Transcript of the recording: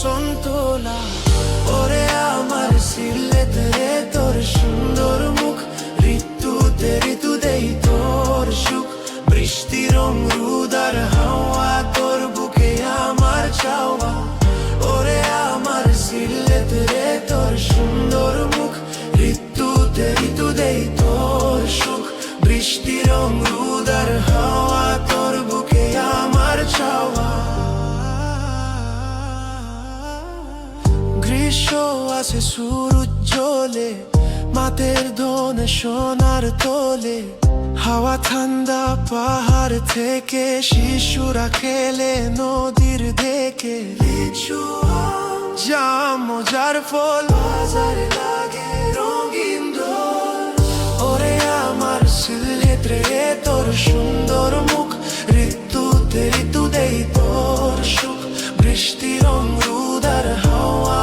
বসন্তলা। ওরে আমার সিলেট রে তোর সুন্দর মুখ, ঋতুতে ঋতু দেই তোর সুখ। বৃষ্টি রং রুদার হাওয়া, তোর বুকে আমার চাওয়া। ওরে আমার সিলেট রে তোর সুন্দর মুখ, ঋতুতে ঋতু দেই তোর সুখ। বৃষ্টি রং রুদার হাওয়া, তোর বুকে আমার চাওয়া। গ্রীষ্ম আসে সূরজ জ্বলে, মাতের ধনে সোনার তোলে। হাওয়া ঠান্ডা পাহাড় থেকে, শিশুরা খেলে নদীর দেখে। লিচু জাম মজার ফল, বাজারে লাগে রঙিন দোল। ওরে আমার সিলেট রে তোর সুন্দর মুখ, ঋতুতে ঋতু দেই তোর সুখ। বৃষ্টি রং রুদার হাওয়া,